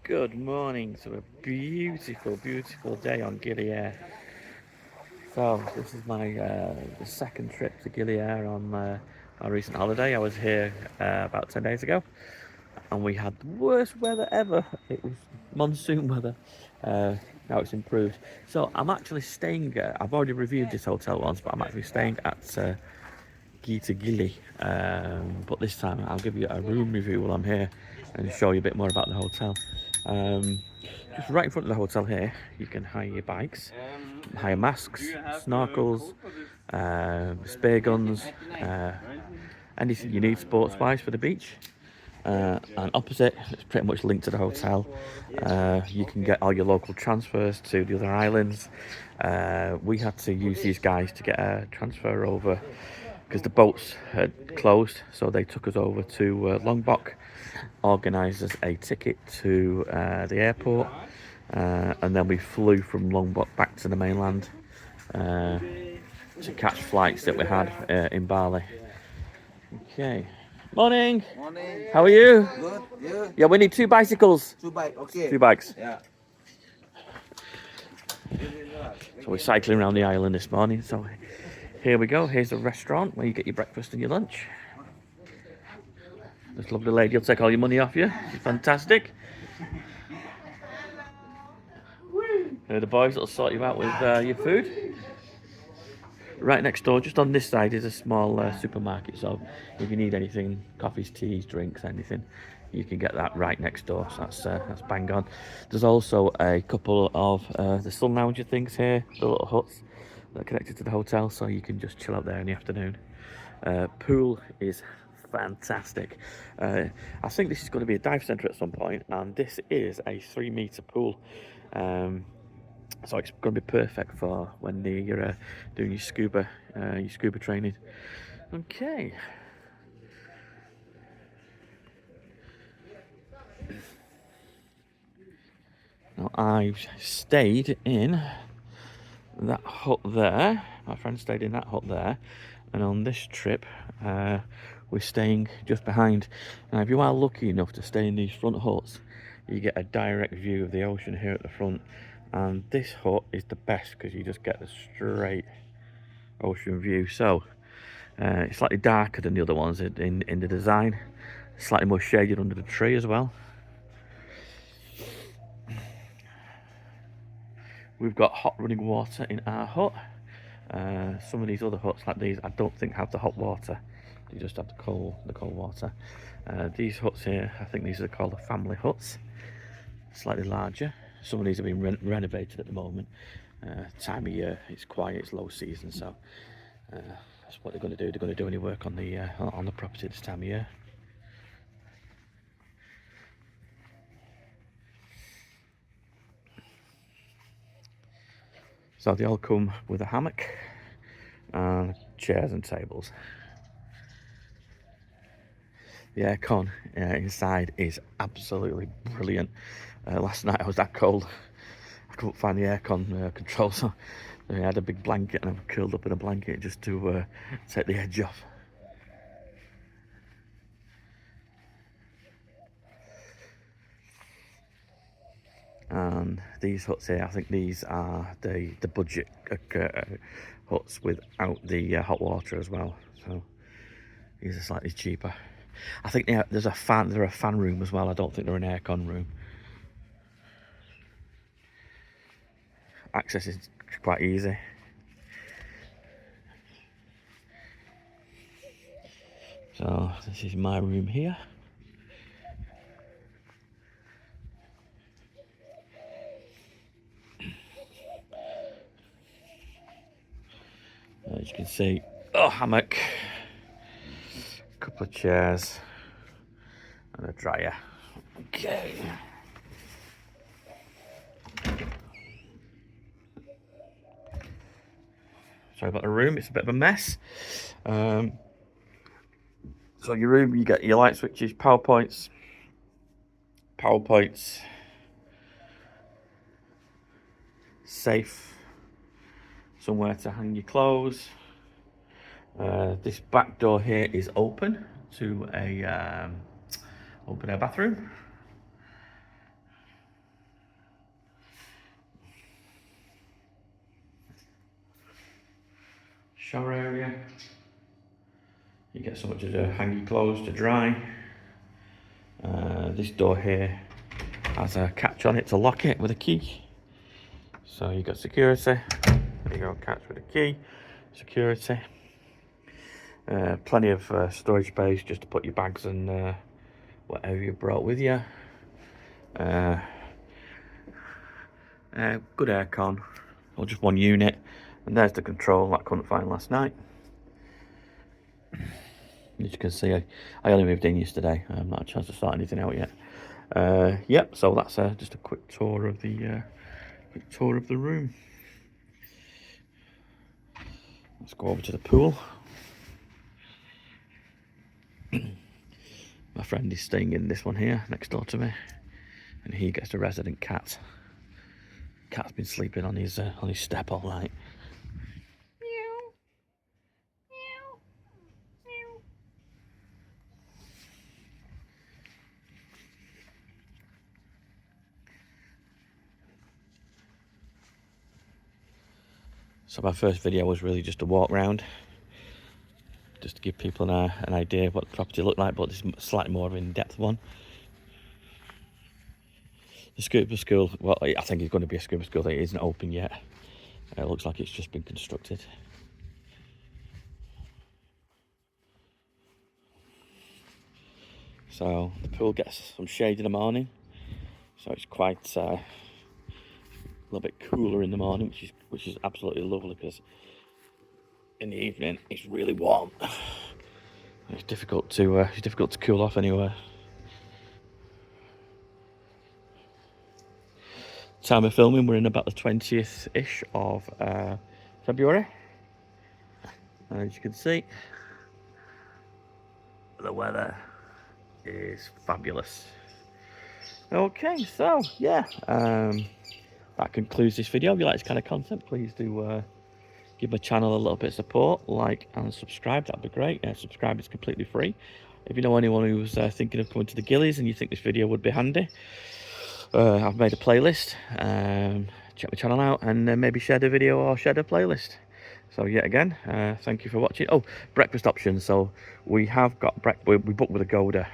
Good morning to a beautiful day on Gili Air. So this is my the second trip to Gili Air on my recent holiday. I was here about 10 days ago, and we had the worst weather ever. It was monsoon weather. Now it's improved. So I'm actually staying. I've already reviewed this hotel once, but I'm actually staying at Gita Gili. But this time I'll give you a room review while I'm here and show you a bit more about the hotel. Um, just right in front of the hotel here, you can hire your bikes, hire masks, snorkels, spear guns, anything you need sports-wise for the beach. And opposite, it's pretty much linked to the hotel. You can get all your local transfers to the other islands. We had to use these guys to get a transfer over because the boats had closed, so they took us over to Lombok, organised us a ticket to the airport, and then we flew from Lombok back to the mainland to catch flights that we had in Bali. Okay. Morning. Morning. How are you? Good. You? Yeah, we need two bicycles. Two bike. Okay. Two bikes. Yeah. So we're cycling around the island this morning. So here we go. Here's a restaurant where you get your breakfast and your lunch. This lovely lady will take all your money off you. She's fantastic. The boys will sort you out with your food. Right next door, just on this side, is a small supermarket. So if you need anything, coffees, teas, drinks, anything, you can get that right next door. So that's bang on. There's also a couple of the sun lounger things here, the little huts that are connected to the hotel, so you can just chill out there in the afternoon. Pool is fantastic. I think this is going to be a dive centre at some point, and this is a 3-metre pool. So it's going to be perfect for when you're doing your scuba training. Okay. Now I've stayed in that hut there. My friend stayed in that hut there, and on this trip we're staying just behind. Now if you are lucky enough to stay in these front huts, you get a direct view of the ocean here at the front, and this hut is the best because you just get the straight ocean view. So it's slightly darker than the other ones in the design, slightly more shaded under the tree as well. We've got hot running water in our hut. Some of these other huts like these I don't think have the hot water, you just have the cold water. These huts here, I think these are called the family huts, slightly larger. Some of these have been renovated at the moment. Time of year, it's quiet, it's low season, so that's what they're going to do. They're going to do any work on the property this time of year. So they all come with a hammock and chairs and tables. The aircon inside is absolutely brilliant. Last night I was that cold, I couldn't find the aircon control, so I had a big blanket and I curled up in a blanket just to take the edge off. And these huts here, I think these are the budget huts without the hot water as well. So these are slightly cheaper. I think there's a fan. They're a fan room as well. I don't think they're an aircon room. Access is quite easy. So this is my room here. As you can see, hammock, a couple of chairs, and a dryer. Okay. Sorry about the room, it's a bit of a mess. So your room, you get your light switches, power points, safe, somewhere to hang your clothes. This back door here is open to a open air bathroom. shower area. You get somewhere to hang your clothes to dry. This door here has a catch on it to lock it with a key. So you got security. There you go, catch with a key, security. Plenty of storage space just to put your bags and whatever you brought with you. Good aircon, or just one unit. And there's the control that I couldn't find last night. As you can see, I only moved in yesterday. I've not had a chance to sort anything out yet. Yep, so that's just a quick tour of the room. Let's go over to the pool. My friend is staying in this one here next door to me, and he gets a resident cat. Cat's been sleeping on his step all night. So my first video was really just a walk round, just to give people an idea of what the property looked like, but this is slightly more of an in-depth one. The scuba school, well, I think it's going to be a scuba school. It isn't open yet. It looks like it's just been constructed. So the pool gets some shade in the morning, so it's quite a little bit cooler in the morning, which is absolutely lovely, because in the evening it's really warm. It's difficult to cool off anywhere. Time of filming, we're in about the 20th-ish of February. As you can see, the weather is fabulous. Okay, so yeah, that concludes this video. If you like this kind of content, please do give my channel a little bit of support, like and subscribe. That'd be great. Subscribe is completely free. If you know anyone who's thinking of coming to the Gilis and you think this video would be handy, I've made a playlist. Check my channel out and maybe share the video or share the playlist. So yet again, thank you for watching. Oh, breakfast options. So we have got we booked with Agoda.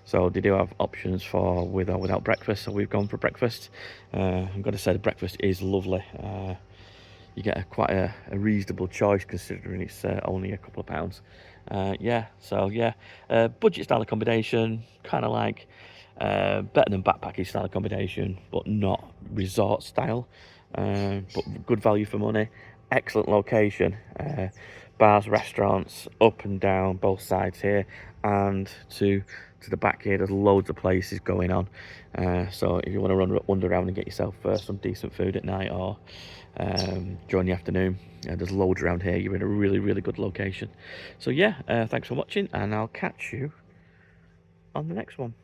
So they do have options for with or without breakfast. So we've gone for breakfast. I'm going to say the breakfast is lovely. You get quite a reasonable choice considering it's only a couple of pounds. Yeah, so yeah, budget style accommodation, kind of like better than backpacking style accommodation, but not resort style. But good value for money. Excellent location. Bars, restaurants, up and down both sides here, and to the back here there's loads of places going on. So if you want to wander around and get yourself some decent food at night or during the afternoon, there's loads around here. You're in a really good location. So yeah, thanks for watching, and I'll catch you on the next one.